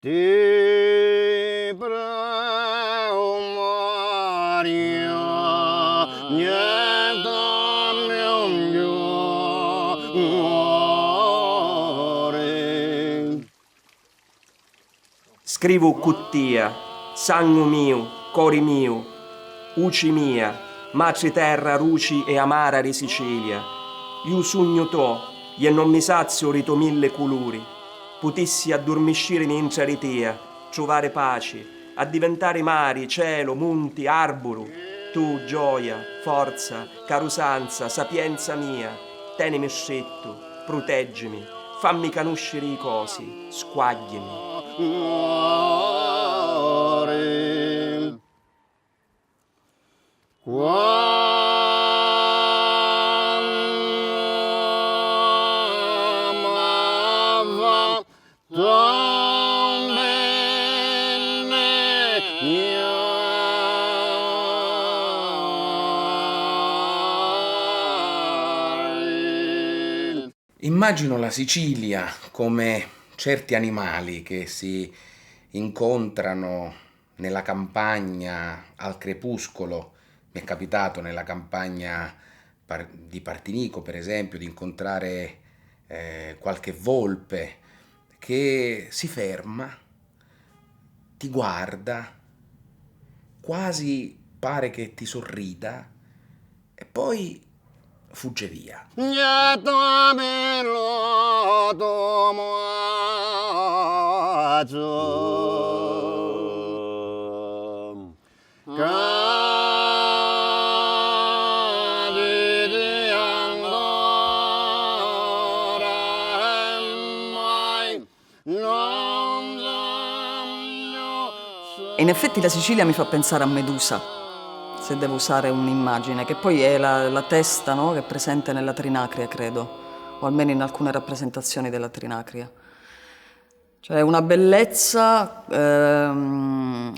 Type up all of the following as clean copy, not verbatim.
Ti prego Maria, niente migliore. Scrivo cuttia, sangue mio, cori mio, uci mia, maci terra, ruci e amara di Sicilia. Io sogno to, e non mi sazio rito mille colori. Potissi addormiscire in charitia, trovare pace, a diventare mari, cielo, monti, arboro. Tu, gioia, forza, carusanza, sapienza mia, tenimi stretto, proteggimi, fammi conoscere i cosi, squagliami. Cuore. Quando amava tan bene ieri. Immagino la Sicilia come certi animali che si incontrano nella campagna al crepuscolo. Mi è capitato nella campagna di Partinico, per esempio, di incontrare qualche volpe che si ferma, ti guarda, quasi pare che ti sorrida e poi fugge via. E in effetti la Sicilia mi fa pensare a Medusa, se devo usare un'immagine, che poi è la testa, no? Che è presente nella Trinacria, credo, o almeno in alcune rappresentazioni della Trinacria. Cioè una bellezza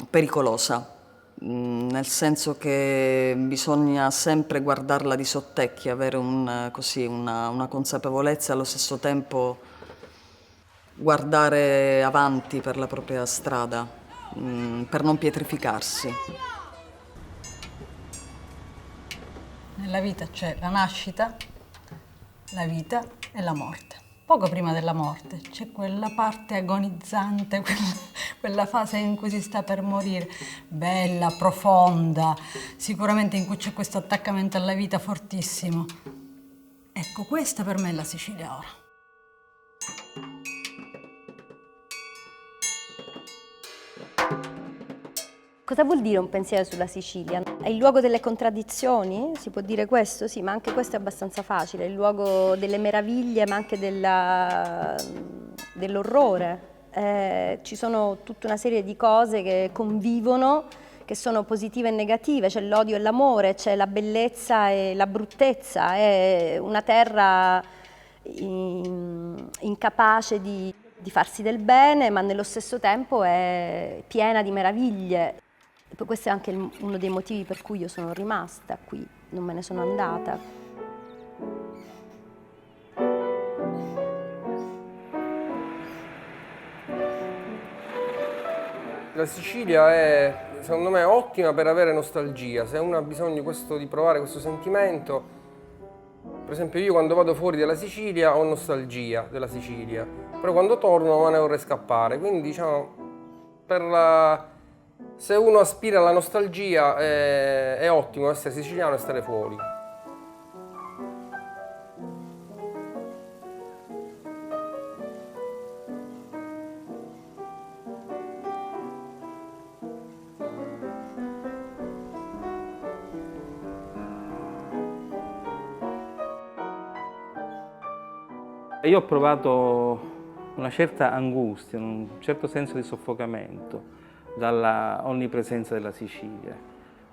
pericolosa, nel senso che bisogna sempre guardarla di sottecchi, avere una consapevolezza e allo stesso tempo guardare avanti per la propria strada, per non pietrificarsi. Nella vita c'è la nascita, la vita e la morte. Poco prima della morte c'è quella parte agonizzante, quella fase in cui si sta per morire, bella, profonda, sicuramente in cui c'è questo attaccamento alla vita fortissimo. Ecco, questa per me è la Sicilia ora. Cosa vuol dire un pensiero sulla Sicilia? È il luogo delle contraddizioni? Si può dire questo? Sì, ma anche questo è abbastanza facile. È il luogo delle meraviglie, ma anche dell'orrore. Ci sono tutta una serie di cose che convivono, che sono positive e negative. C'è l'odio e l'amore, c'è la bellezza e la bruttezza. È una terra incapace di farsi del bene, ma nello stesso tempo è piena di meraviglie. E poi questo è anche uno dei motivi per cui io sono rimasta qui, non me ne sono andata. La Sicilia è, secondo me, ottima per avere nostalgia. Se uno ha bisogno di provare questo sentimento, per esempio io quando vado fuori dalla Sicilia ho nostalgia della Sicilia, però quando torno me ne vorrei scappare. Quindi diciamo, se uno aspira alla nostalgia è ottimo essere siciliano e stare fuori. Io ho provato una certa angustia, un certo senso di soffocamento dalla onnipresenza della Sicilia,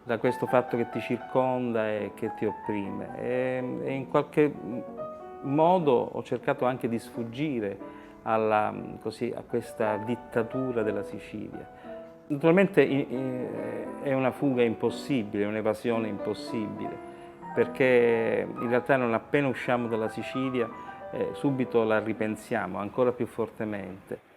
da questo fatto che ti circonda e che ti opprime. E in qualche modo ho cercato anche di sfuggire a questa dittatura della Sicilia. Naturalmente è una fuga impossibile, è un'evasione impossibile, perché in realtà non appena usciamo dalla Sicilia subito la ripensiamo ancora più fortemente.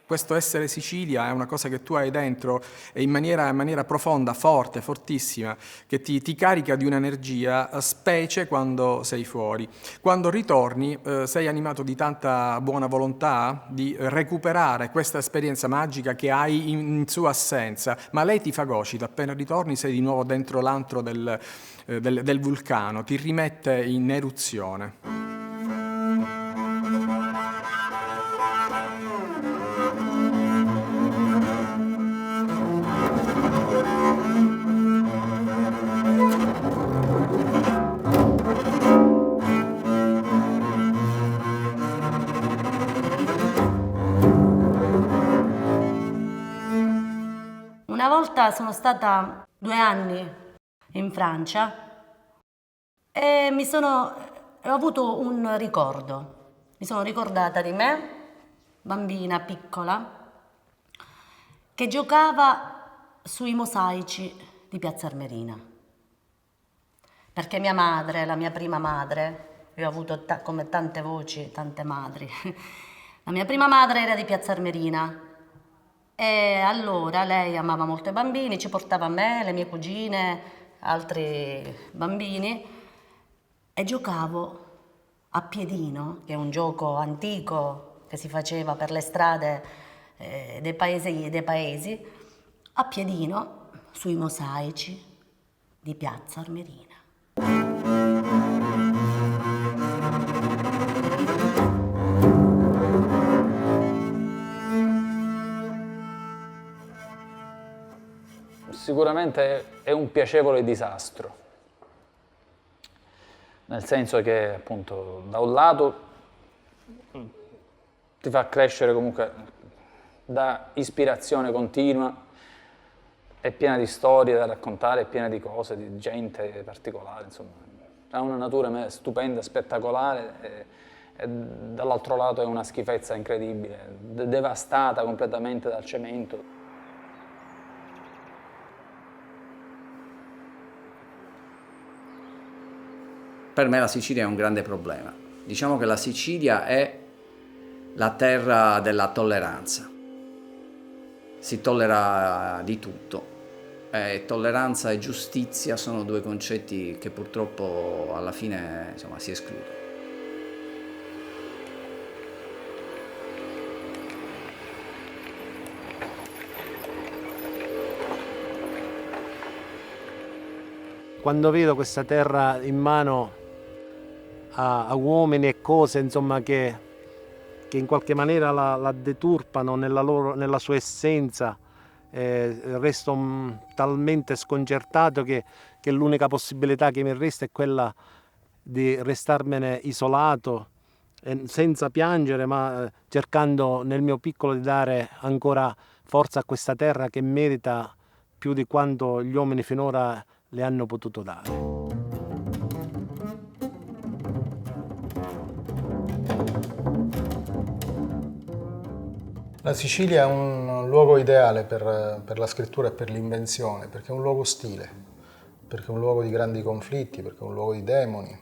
Questo essere Sicilia è una cosa che tu hai dentro e in maniera profonda, forte, fortissima, che ti carica di un'energia, specie quando sei fuori. Quando ritorni sei animato di tanta buona volontà di recuperare questa esperienza magica che hai in sua assenza, ma lei ti fagocita, appena ritorni sei di nuovo dentro l'antro del vulcano, ti rimette in eruzione. Una volta sono stata 2 anni in Francia e ho avuto un ricordo. Mi sono ricordata di me, bambina piccola, che giocava sui mosaici di Piazza Armerina. Perché mia madre, la mia prima madre, io ho avuto come tante voci, tante madri, la mia prima madre era di Piazza Armerina. E allora lei amava molto i bambini, ci portava a me, le mie cugine, altri bambini e giocavo a piedino, che è un gioco antico che si faceva per le strade dei paesi, a piedino sui mosaici di Piazza Armerina. Sicuramente è un piacevole disastro, nel senso che appunto da un lato ti fa crescere comunque da ispirazione continua, è piena di storie da raccontare, è piena di cose, di gente particolare, insomma, ha una natura stupenda, spettacolare e dall'altro lato è una schifezza incredibile, devastata completamente dal cemento. Per me la Sicilia è un grande problema. Diciamo che la Sicilia è la terra della tolleranza. Si tollera di tutto. Tolleranza e giustizia sono 2 concetti che purtroppo alla fine, insomma, si escludono. Quando vedo questa terra in mano a uomini e cose, insomma, che in qualche maniera la deturpano nella sua essenza, resto talmente sconcertato che l'unica possibilità che mi resta è quella di restarmene isolato, senza piangere, ma cercando nel mio piccolo di dare ancora forza a questa terra che merita più di quanto gli uomini finora le hanno potuto dare. La Sicilia è un luogo ideale per la scrittura e per l'invenzione, perché è un luogo ostile, perché è un luogo di grandi conflitti, perché è un luogo di demoni,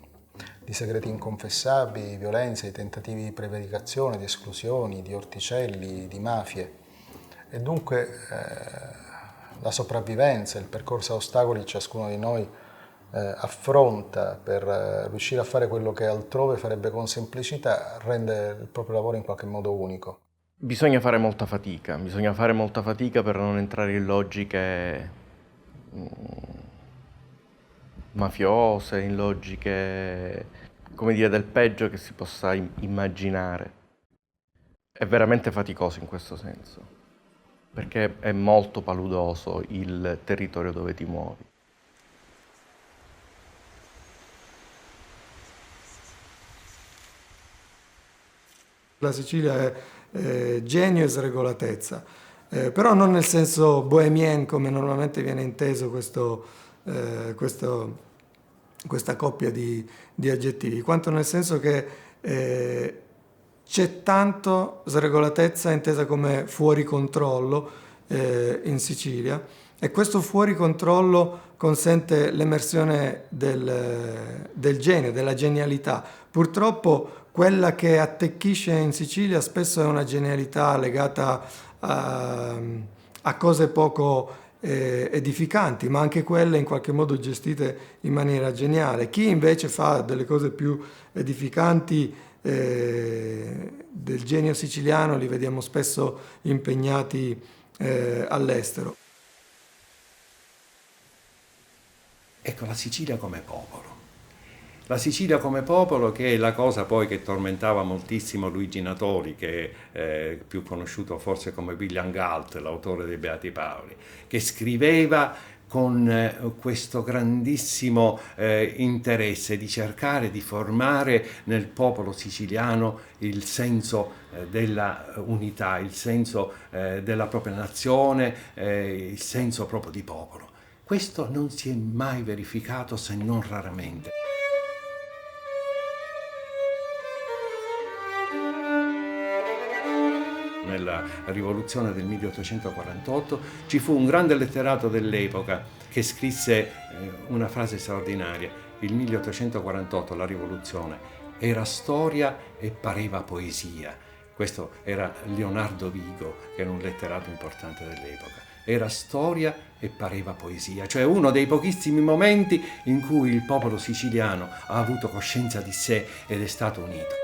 di segreti inconfessabili, di violenze, di tentativi di prevaricazione, di esclusioni, di orticelli, di mafie. E dunque la sopravvivenza, il percorso a ostacoli che ciascuno di noi affronta per riuscire a fare quello che altrove farebbe con semplicità, rende il proprio lavoro in qualche modo unico. Bisogna fare molta fatica per non entrare in logiche mafiose, in logiche, come dire, del peggio che si possa immaginare. È veramente faticoso in questo senso, perché è molto paludoso il territorio dove ti muovi. La Sicilia è genio e sregolatezza, però non nel senso bohemien come normalmente viene inteso questa coppia di aggettivi, quanto nel senso che c'è tanto sregolatezza intesa come fuori controllo in Sicilia, e questo fuori controllo consente l'emersione del genio, della genialità. Purtroppo quella che attecchisce in Sicilia spesso è una genialità legata a cose poco edificanti, ma anche quelle in qualche modo gestite in maniera geniale. Chi invece fa delle cose più edificanti del genio siciliano li vediamo spesso impegnati all'estero. Ecco, la Sicilia come popolo. La Sicilia come popolo, che è la cosa poi che tormentava moltissimo Luigi Natoli, che è più conosciuto forse come William Galt, l'autore dei Beati Paoli, che scriveva con questo grandissimo interesse di cercare di formare nel popolo siciliano il senso della unità, il senso della propria nazione, il senso proprio di popolo. Questo non si è mai verificato, se non raramente. Nella rivoluzione del 1848 ci fu un grande letterato dell'epoca che scrisse una frase straordinaria: il 1848, la rivoluzione, era storia e pareva poesia. Questo era Leonardo Vigo, che era un letterato importante dell'epoca. Era storia e pareva poesia, cioè uno dei pochissimi momenti in cui il popolo siciliano ha avuto coscienza di sé ed è stato unito.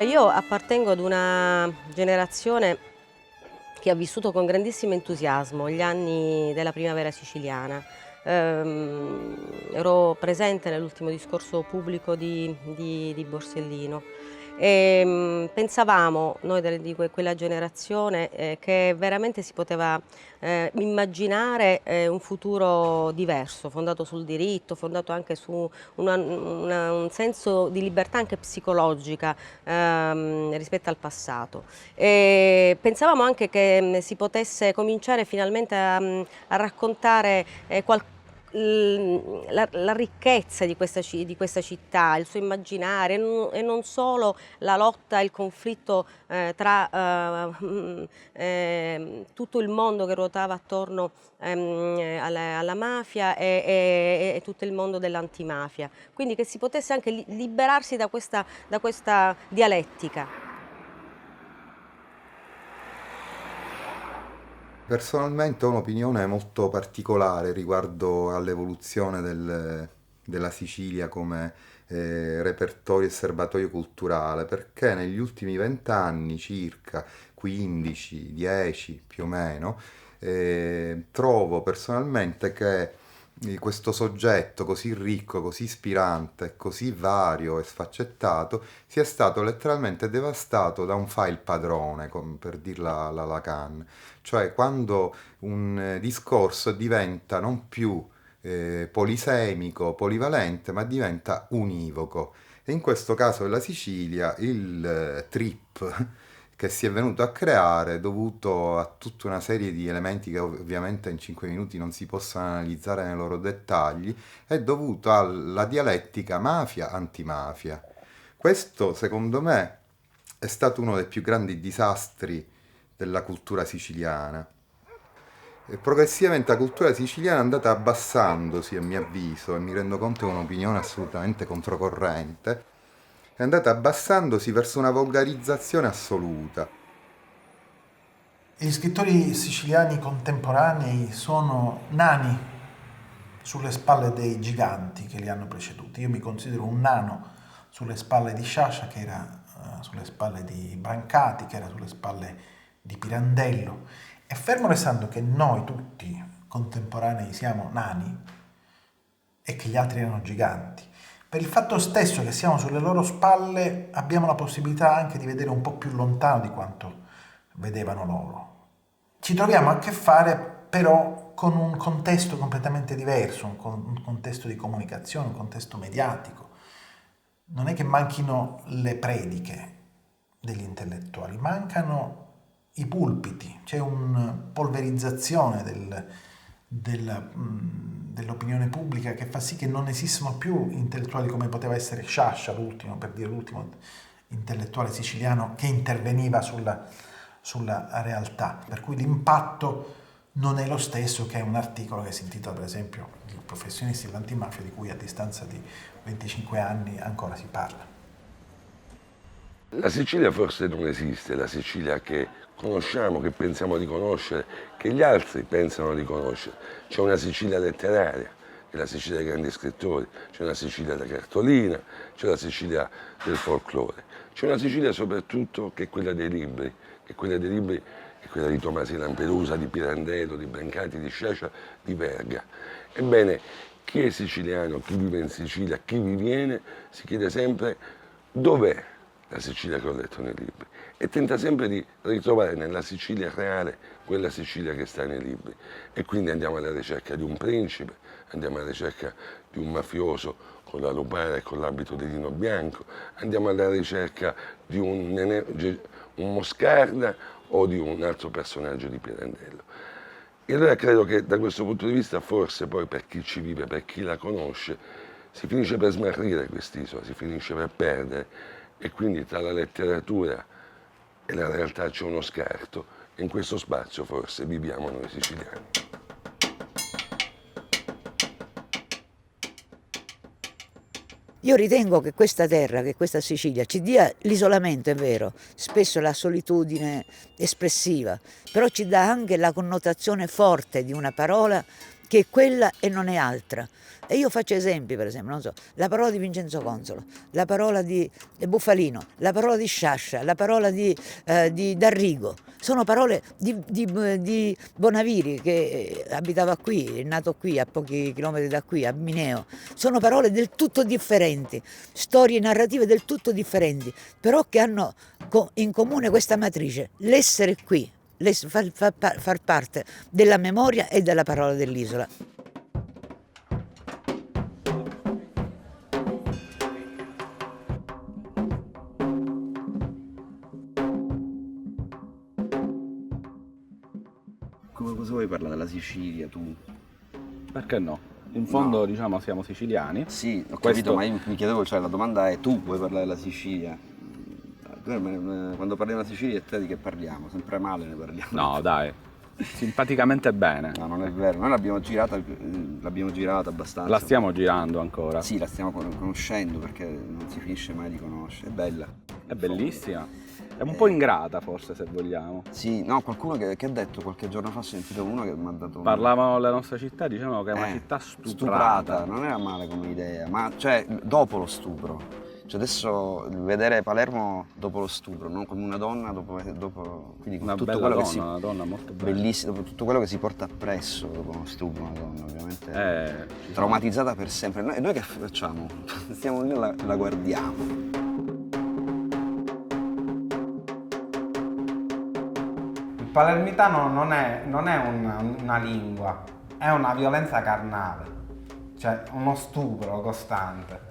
Io appartengo ad una generazione che ha vissuto con grandissimo entusiasmo gli anni della primavera siciliana. Ero presente nell'ultimo discorso pubblico di Borsellino e pensavamo, noi di quella generazione, che veramente si poteva immaginare un futuro diverso, fondato sul diritto, fondato anche su un senso di libertà anche psicologica rispetto al passato. E pensavamo anche che si potesse cominciare finalmente a raccontare la ricchezza di questa città, il suo immaginario e non solo la lotta e il conflitto tra tutto il mondo che ruotava attorno alla mafia e tutto il mondo dell'antimafia. Quindi che si potesse anche liberarsi da questa dialettica. Personalmente ho un'opinione molto particolare riguardo all'evoluzione della Sicilia come repertorio e serbatoio culturale, perché negli ultimi 20 anni, circa 15, 10 più o meno, trovo personalmente che questo soggetto così ricco, così ispirante, così vario e sfaccettato sia stato letteralmente devastato da un file padrone, per dirla alla Lacan. Cioè quando un discorso diventa non più polisemico, polivalente, ma diventa univoco. E in questo caso della Sicilia il trip che si è venuto a creare, dovuto a tutta una serie di elementi che ovviamente in 5 minuti non si possono analizzare nei loro dettagli, è dovuto alla dialettica mafia-antimafia. Questo, secondo me, è stato uno dei più grandi disastri della cultura siciliana. E progressivamente la cultura siciliana è andata abbassandosi, a mio avviso, e mi rendo conto che è un'opinione assolutamente controcorrente, è andata abbassandosi verso una volgarizzazione assoluta. Gli scrittori siciliani contemporanei sono nani sulle spalle dei giganti che li hanno preceduti. Io mi considero un nano sulle spalle di Sciascia, che era sulle spalle di Brancati, che era sulle spalle di Pirandello. E fermo restando che noi tutti contemporanei siamo nani e che gli altri erano giganti, per il fatto stesso che siamo sulle loro spalle abbiamo la possibilità anche di vedere un po' più lontano di quanto vedevano loro. Ci troviamo a che fare però con un contesto completamente diverso, un contesto di comunicazione, un contesto mediatico. Non è che manchino le prediche degli intellettuali, mancano i pulpiti, c'è una polverizzazione dell'opinione pubblica che fa sì che non esistano più intellettuali come poteva essere Sciascia, l'ultimo intellettuale siciliano che interveniva sulla realtà, per cui l'impatto non è lo stesso che un articolo che si intitola, per esempio, I professionisti dell'antimafia, di cui a distanza di 25 anni ancora si parla. La Sicilia forse non esiste, la Sicilia che conosciamo, che pensiamo di conoscere, che gli altri pensano di conoscere. C'è una Sicilia letteraria, che è la Sicilia dei grandi scrittori, c'è una Sicilia da cartolina, c'è la Sicilia del folklore. C'è una Sicilia soprattutto che è quella dei libri, è quella di Tomasi Lampedusa, di Pirandello, di Brancati, di Sciascia, di Verga. Ebbene, chi è siciliano, chi vive in Sicilia, chi vi viene, si chiede sempre dov'è la Sicilia che ho letto nei libri e tenta sempre di ritrovare nella Sicilia reale quella Sicilia che sta nei libri. E quindi andiamo alla ricerca di un principe, andiamo alla ricerca di un mafioso con la lupara e con l'abito di lino bianco, andiamo alla ricerca di un Moscarda o di un altro personaggio di Pirandello. E allora credo che da questo punto di vista forse poi per chi ci vive, per chi la conosce, si finisce per smarrire quest'isola, si finisce per perdere e quindi tra la letteratura e la realtà c'è uno scarto e in questo spazio forse viviamo noi siciliani. Io ritengo che questa terra, che questa Sicilia ci dia l'isolamento, è vero, spesso la solitudine espressiva, però ci dà anche la connotazione forte di una parola che è quella e non è altra. E io faccio esempi, per esempio, non so, la parola di Vincenzo Consolo, la parola di Buffalino, la parola di Sciascia, la parola di D'Arrigo. Sono parole di Bonaviri, che abitava qui, è nato qui, a pochi chilometri da qui, a Mineo. Sono parole del tutto differenti, storie narrative del tutto differenti, però che hanno in comune questa matrice, l'essere qui, far parte della memoria e della parola dell'isola. Cosa vuoi parlare della Sicilia tu? Perché no? In fondo diciamo siamo siciliani. Sì, ho capito, ma io mi chiedevo, cioè la domanda è tu vuoi parlare della Sicilia? Quando parliamo della Sicilia e te di che parliamo? Sempre male ne parliamo. No dai, simpaticamente bene. No, non è vero, noi l'abbiamo girata abbastanza. La stiamo girando ancora. Sì, la stiamo conoscendo perché non si finisce mai di conoscere, è bella. È bellissima. È un po' ingrata forse, se vogliamo. Sì, no, qualcuno che ha detto qualche giorno fa, ho sentito uno che mi ha dato... Parlavano della nostra città, dicevano che è una città stuprata. Non era male come idea, ma cioè dopo lo stupro. Cioè adesso vedere Palermo dopo lo stupro, non come una donna dopo quindi con una tutto bella quello donna, che si, una donna molto bella. Bellissima, dopo tutto quello che si porta appresso dopo uno stupro, una donna ovviamente traumatizzata per sempre. E noi che facciamo? Stiamo lì e la guardiamo. Il palermitano non è una lingua, è una violenza carnale, cioè uno stupro costante.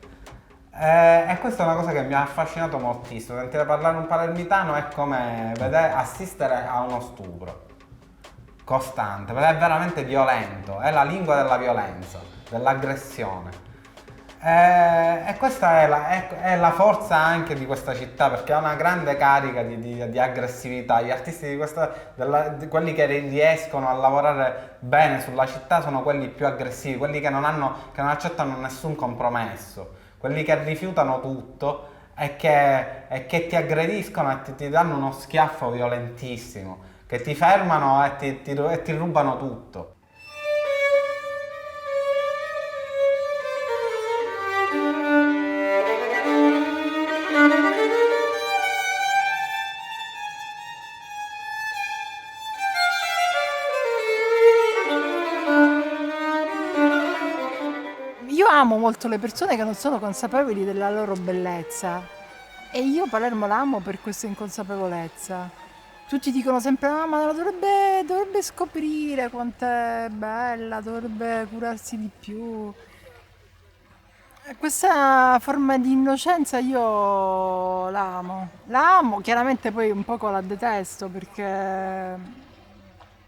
E questa è una cosa che mi ha affascinato moltissimo. Sentire parlare un palermitano è come assistere a uno stupro costante, perché è veramente violento, è la lingua della violenza, dell'aggressione. E questa è la forza anche di questa città, perché ha una grande carica di aggressività. Gli artisti di quelli che riescono a lavorare bene sulla città sono quelli più aggressivi, quelli che non accettano nessun compromesso, quelli che rifiutano tutto e che ti aggrediscono e ti danno uno schiaffo violentissimo, che ti fermano e ti rubano tutto. Io amo molto le persone che non sono consapevoli della loro bellezza e io Palermo l'amo per questa inconsapevolezza. Tutti dicono sempre ma la dovrebbe scoprire quanto è bella, dovrebbe curarsi di più. E questa forma di innocenza io l'amo, chiaramente poi un poco la detesto perché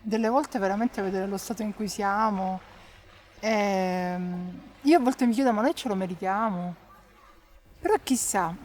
delle volte veramente vedere lo stato in cui siamo. Io a volte mi chiedo, ma noi ce lo meritiamo? Però chissà.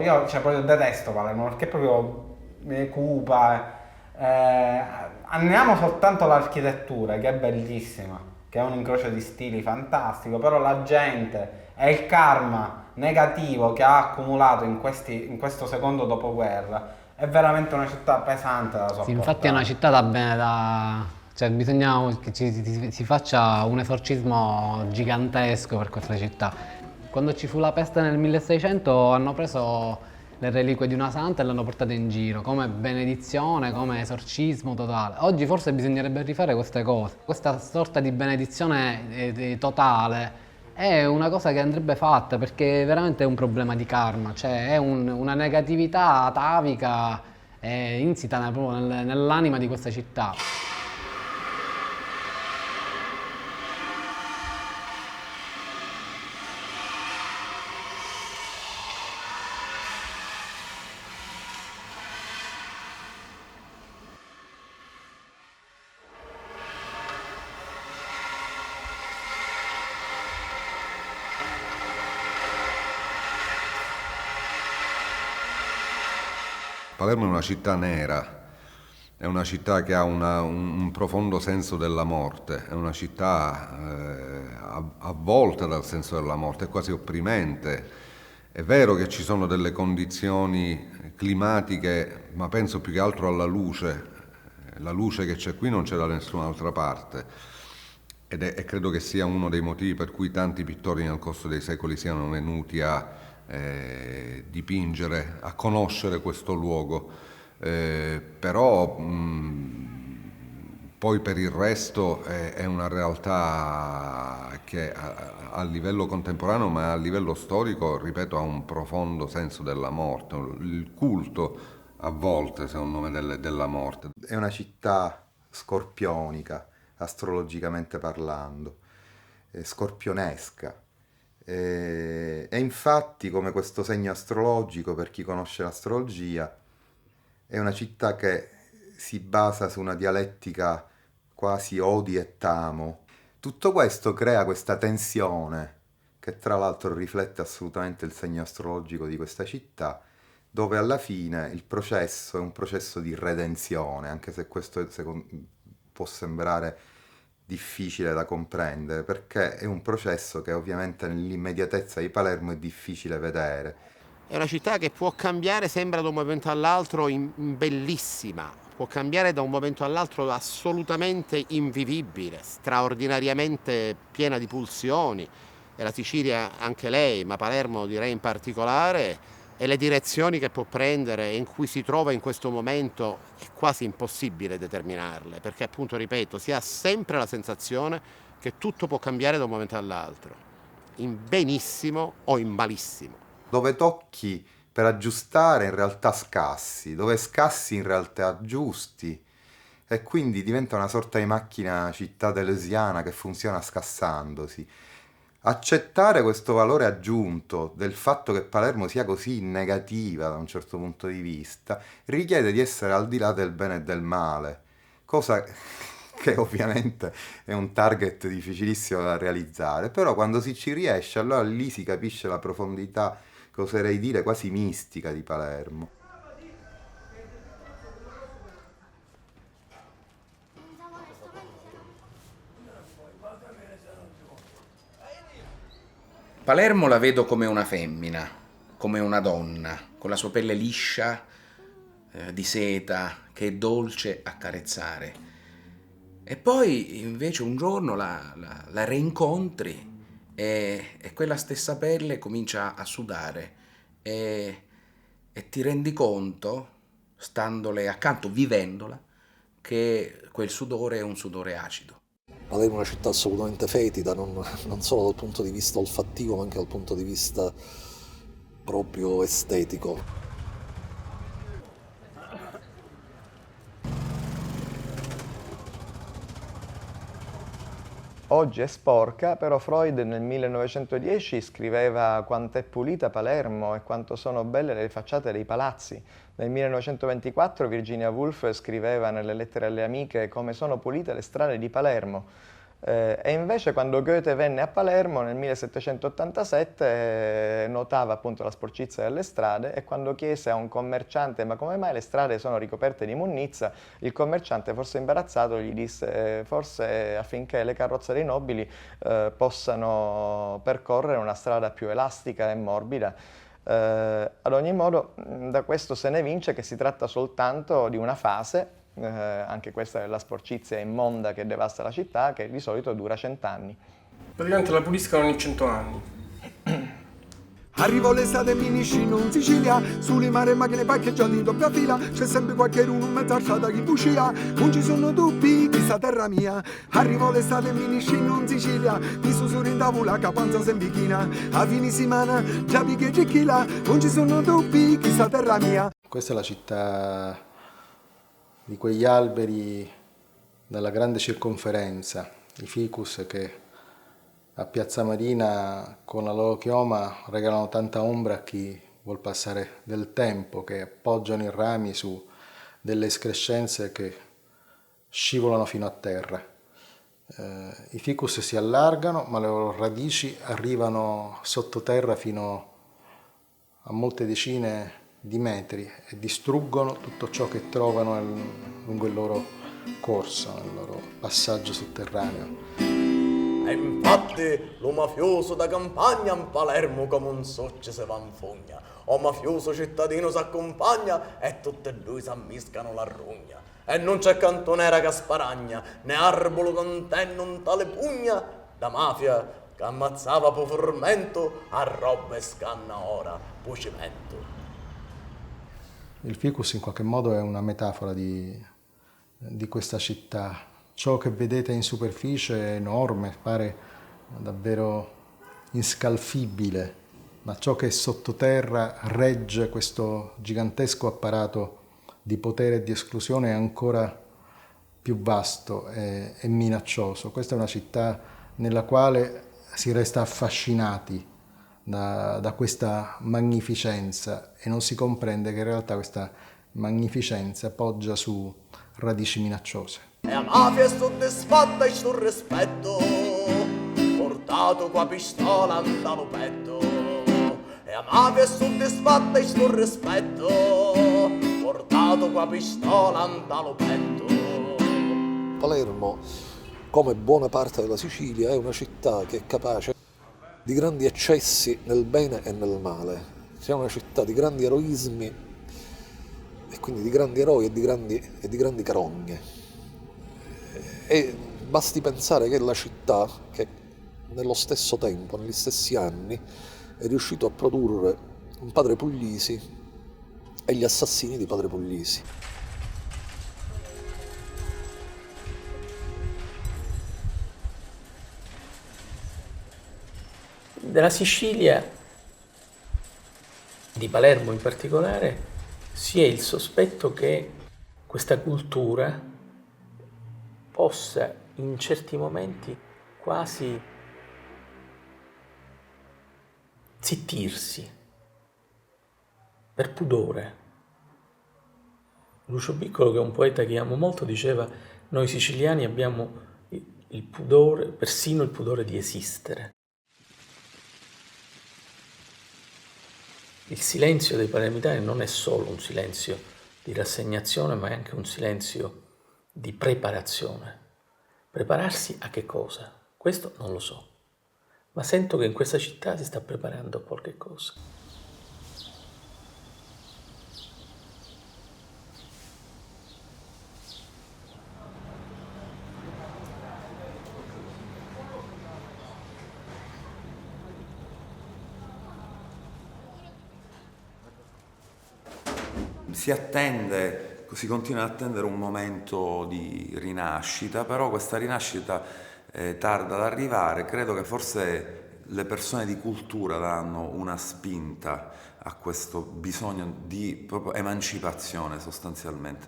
Io proprio detesto Palermo perché è proprio cupa. Andiamo soltanto all'architettura, che è bellissima, che è un incrocio di stili fantastico, però la gente e il karma negativo che ha accumulato in questo secondo dopoguerra è veramente una città pesante da sopportare. Sì, infatti è una città da bene, cioè bisogna che si faccia un esorcismo gigantesco per questa città. Quando ci fu la peste nel 1600 hanno preso le reliquie di una santa e l'hanno portate in giro come benedizione, come esorcismo totale. Oggi forse bisognerebbe rifare queste cose. Questa sorta di benedizione totale è una cosa che andrebbe fatta perché veramente è un problema di karma, cioè è una negatività atavica insita proprio nell'anima di questa città. Palermo è una città nera, è una città che ha un profondo senso della morte, è una città avvolta dal senso della morte, è quasi opprimente. È vero che ci sono delle condizioni climatiche, ma penso più che altro alla luce. La luce che c'è qui non c'è da nessun'altra parte e credo che sia uno dei motivi per cui tanti pittori nel corso dei secoli siano venuti a dipingere, a conoscere questo luogo, però poi per il resto è una realtà che a livello contemporaneo ma a livello storico, ripeto, ha un profondo senso della morte, il culto a volte secondo me della morte. È una città scorpionica, astrologicamente parlando, scorpionesca. E infatti, come questo segno astrologico, per chi conosce l'astrologia, è una città che si basa su una dialettica quasi odi e tamo. Tutto questo crea questa tensione, che tra l'altro riflette assolutamente il segno astrologico di questa città, dove alla fine il processo è un processo di redenzione, anche se questo può sembrare difficile da comprendere, perché è un processo che ovviamente nell'immediatezza di Palermo è difficile vedere. È una città che può cambiare, sembra da un momento all'altro bellissima, può cambiare da un momento all'altro assolutamente invivibile, straordinariamente piena di pulsioni, e la Sicilia anche lei, ma Palermo direi in particolare, e le direzioni che può prendere e in cui si trova in questo momento è quasi impossibile determinarle, perché appunto, ripeto, si ha sempre la sensazione che tutto può cambiare da un momento all'altro, in benissimo o in malissimo. Dove tocchi per aggiustare in realtà scassi, dove scassi in realtà aggiusti, e quindi diventa una sorta di macchina città deleuziana che funziona scassandosi. Accettare questo valore aggiunto del fatto che Palermo sia così negativa da un certo punto di vista richiede di essere al di là del bene e del male, cosa che ovviamente è un target difficilissimo da realizzare, però quando si ci riesce allora lì si capisce la profondità, che oserei dire quasi mistica, di Palermo. Palermo la vedo come una femmina, come una donna, con la sua pelle liscia, di seta, che è dolce a carezzare. E poi invece un giorno la reincontri e quella stessa pelle comincia a sudare e ti rendi conto, standole accanto, vivendola, che quel sudore è un sudore acido. Palermo è una città assolutamente fetida, non solo dal punto di vista olfattivo, ma anche dal punto di vista proprio estetico. Oggi è sporca, però Freud nel 1910 scriveva quanto è pulita Palermo e quanto sono belle le facciate dei palazzi. Nel 1924 Virginia Woolf scriveva nelle lettere alle amiche come sono pulite le strade di Palermo. E invece quando Goethe venne a Palermo nel 1787 notava appunto la sporcizia delle strade, e quando chiese a un commerciante ma come mai le strade sono ricoperte di munnizia, il commerciante, forse imbarazzato, gli disse forse affinché le carrozze dei nobili possano percorrere una strada più elastica e morbida. Ad ogni modo, da questo se ne vince che si tratta soltanto di una fase, anche questa è la sporcizia immonda che devasta la città, che di solito dura 100 anni. Praticamente la puliscono ogni 100 anni. Arrivo l'estate e finiscino in Sicilia, sulle mare macchine parcheggiate in doppia fila, c'è sempre qualcuno mezzo alzata chi bucia, non ci sono dubbi, questa terra mia. Arrivo l'estate e finiscino in Sicilia, mi sussurro in tavola, capanza sempre china, a fine settimana già picche cicchila, non ci sono dubbi, questa terra mia. Questa è la città di quegli alberi dalla grande circonferenza, i ficus che a Piazza Marina con la loro chioma regalano tanta ombra a chi vuol passare del tempo, che appoggiano i rami su delle escrescenze che scivolano fino a terra. I ficus si allargano, ma le loro radici arrivano sottoterra fino a molte decine di metri e distruggono tutto ciò che trovano lungo il loro corso, nel loro passaggio sotterraneo. E infatti lo mafioso da campagna in Palermo come un socce se va in fogna, o mafioso cittadino s'accompagna e tutte e due s'ammiscano la rugna. E non c'è cantonera che sparagna, né arbolo contenno un tale pugna, da mafia che ammazzava po' fermento, a roba e scanna ora pucimento. Il ficus in qualche modo è una metafora di questa città. Ciò che vedete in superficie è enorme, pare davvero inscalfibile, ma ciò che è sottoterra regge questo gigantesco apparato di potere e di esclusione è ancora più vasto e minaccioso. Questa è una città nella quale si resta affascinati da questa magnificenza e non si comprende che in realtà questa magnificenza poggia su radici minacciose. E la mafia è soddisfatta e sul rispetto, portato qua pistola dallo petto. E la mafia è soddisfatta e sul rispetto, portato qua pistola dallo petto. Palermo, come buona parte della Sicilia, è una città che è capace di grandi eccessi nel bene e nel male. È una città di grandi eroismi e quindi di grandi eroi e di grandi carogne. E basti pensare che è la città che nello stesso tempo, negli stessi anni, è riuscito a produrre un Padre Puglisi e gli assassini di Padre Puglisi. Della Sicilia, di Palermo in particolare, si è il sospetto che questa cultura possa in certi momenti quasi zittirsi per pudore. Lucio Piccolo, che è un poeta che amo molto, diceva: noi siciliani abbiamo il pudore, persino il pudore di esistere. Il silenzio dei palermitani non è solo un silenzio di rassegnazione, ma è anche un silenzio di preparazione. Prepararsi a che cosa? Questo non lo so, ma sento che in questa città si sta preparando qualche cosa. Si continua ad attendere un momento di rinascita, però questa rinascita è tarda ad arrivare. Credo che forse le persone di cultura danno una spinta a questo bisogno di proprio emancipazione sostanzialmente,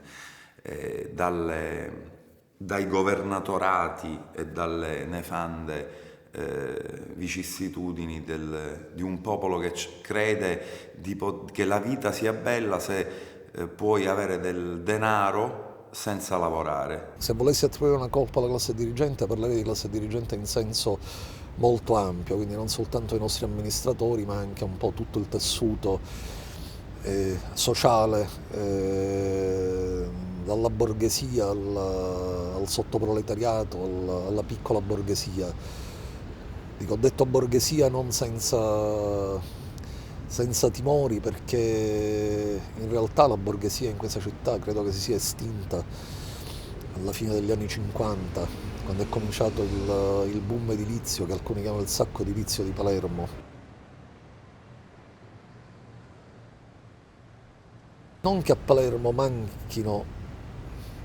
dai governatorati e dalle nefande vicissitudini di un popolo che crede che la vita sia bella se puoi avere del denaro senza lavorare. Se volessi attribuire una colpa alla classe dirigente, parlerei di classe dirigente in senso molto ampio, quindi non soltanto i nostri amministratori, ma anche un po' tutto il tessuto sociale, dalla borghesia al sottoproletariato, alla piccola borghesia. Dico, ho detto borghesia non senza timori, perché in realtà la borghesia in questa città credo che si sia estinta alla fine degli anni 50, quando è cominciato il boom edilizio, che alcuni chiamano il sacco edilizio di Palermo. Non che a Palermo manchino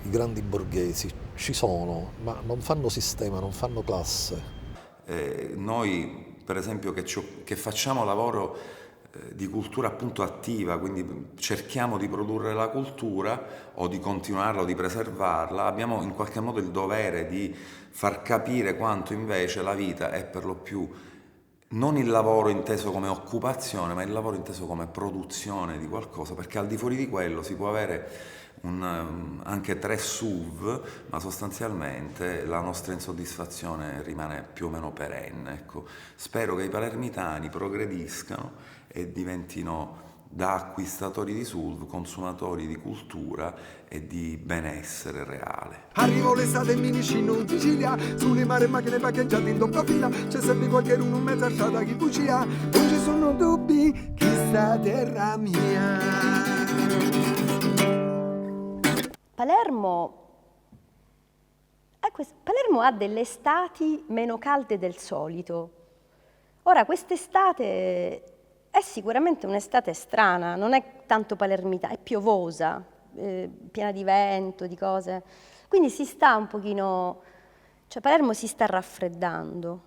i grandi borghesi, ci sono, ma non fanno sistema, non fanno classe. Noi, per esempio, che facciamo lavoro di cultura appunto attiva, quindi cerchiamo di produrre la cultura o di continuarla o di preservarla, abbiamo in qualche modo il dovere di far capire quanto invece la vita è per lo più non il lavoro inteso come occupazione, ma il lavoro inteso come produzione di qualcosa, perché al di fuori di quello si può avere anche 3 SUV, ma sostanzialmente la nostra insoddisfazione rimane più o meno perenne. Ecco, spero che i palermitani progrediscano e diventino da acquistatori di SUV consumatori di cultura e di benessere reale. Arrivo l'estate in minicino in Sicilia, sulle mare macchine parcheggiate in doppia fila, c'è sempre qualcuno in mezzo a strada chi bugia, non ci sono dubbi, questa terra mia. Palermo ha delle estati meno calde del solito. Ora, quest'estate è sicuramente un'estate strana, non è tanto palermitana, è piovosa, piena di vento, di cose. Quindi si sta un pochino, cioè Palermo si sta raffreddando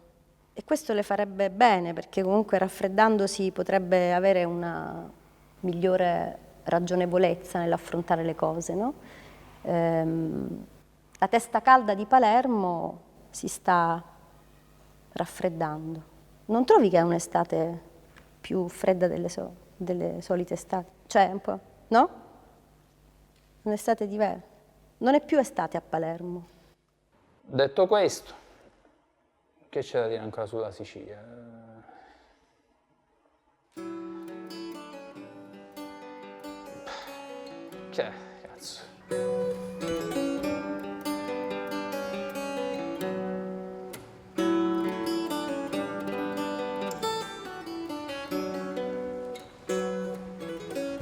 e questo le farebbe bene, perché comunque raffreddandosi potrebbe avere una migliore ragionevolezza nell'affrontare le cose, no? La testa calda di Palermo si sta raffreddando. Non trovi che è un'estate più fredda delle solite estati? Cioè, un po', no? Un'estate diversa. Non è più estate a Palermo. Detto questo, che c'è da dire ancora sulla Sicilia? Che cazzo?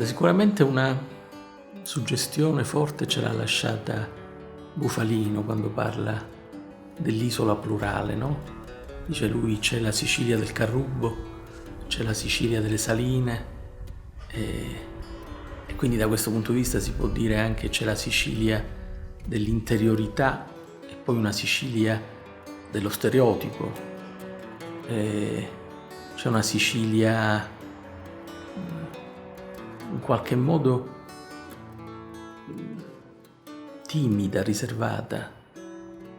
Sicuramente una suggestione forte ce l'ha lasciata Bufalino quando parla dell'isola plurale, no? Dice lui: c'è la Sicilia del Carrubbo, c'è la Sicilia delle Saline, e quindi da questo punto di vista si può dire anche c'è la Sicilia dell'interiorità e poi una Sicilia dello stereotipo, c'è una Sicilia in qualche modo timida, riservata,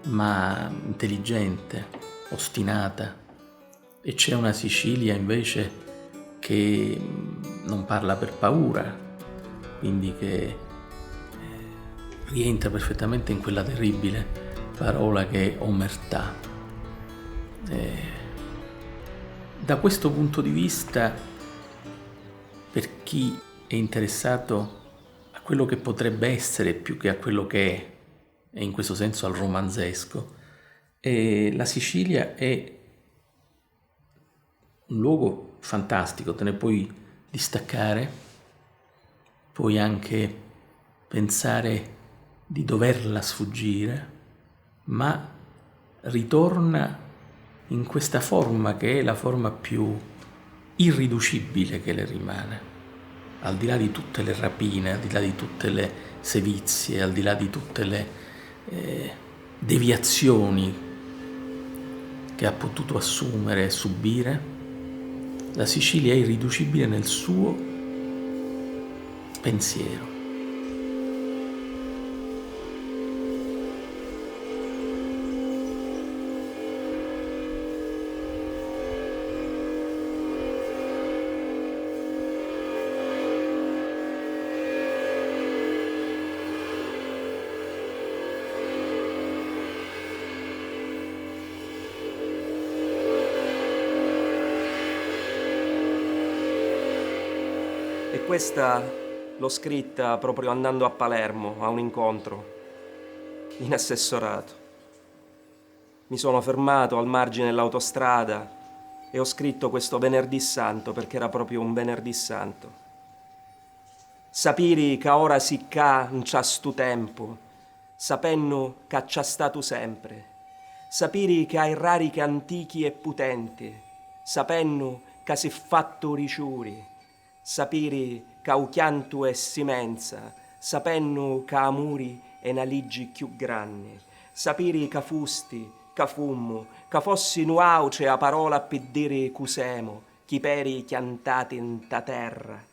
ma intelligente, ostinata, e c'è una Sicilia invece che non parla per paura, quindi che rientra perfettamente in quella terribile parola che è omertà. Da questo punto di vista, per chi è interessato a quello che potrebbe essere più che a quello che è, e in questo senso al romanzesco, la Sicilia è un luogo fantastico, te ne puoi distaccare, puoi anche pensare di doverla sfuggire, ma ritorna in questa forma che è la forma più irriducibile che le rimane, al di là di tutte le rapine, al di là di tutte le sevizie, al di là di tutte le deviazioni che ha potuto assumere e subire. La Sicilia è irriducibile nel suo pensiero. E questa l'ho scritta proprio andando a Palermo a un incontro in assessorato. Mi sono fermato al margine dell'autostrada e ho scritto questo venerdì santo perché era proprio un venerdì santo. Sapiri che ora si ca in ciastu tempo, sapenno che c'è stato sempre. Sapiri che ai rari che antichi e potenti, sapenno che si fatto riciuri. Sapiri che au chiantu e simenza, sapenno che amuri e naligi più grandi. Sapiri che fusti, che fummo, che fossi nuauce a parola per dire cusemo, chi peri chiantati in ta terra.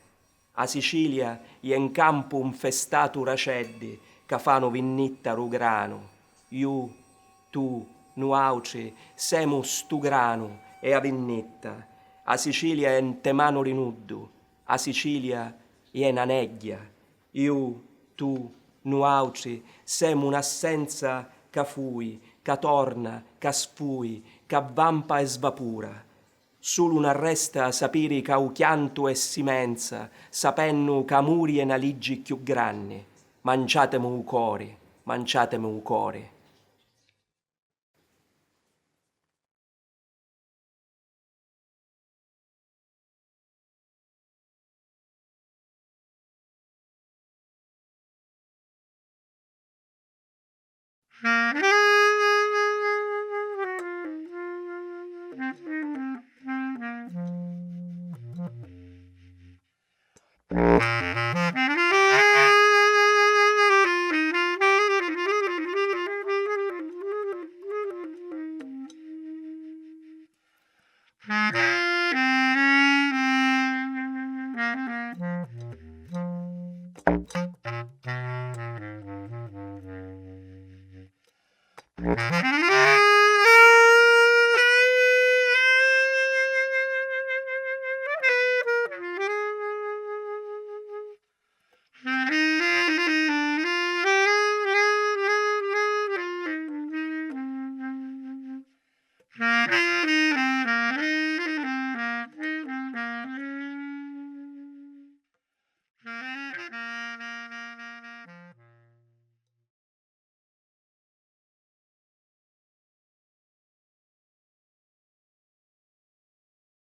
A Sicilia è in campo un festato raceddi che fanno vinnitta rugrano. Iu, tu, nuauce, semu stu grano e a vinnitta. A Sicilia è in temano rinuddu, a Sicilia è in aneggia. Iu, tu, nuauce, semu un'assenza che fui, che torna, che spui, che vampa e svapura. Solo una resta sapiri che au chianto e simenza, sapennu che amuri e naligi più grandi. Mangiatemi u core, mangiatemi u core. Mm-hmm.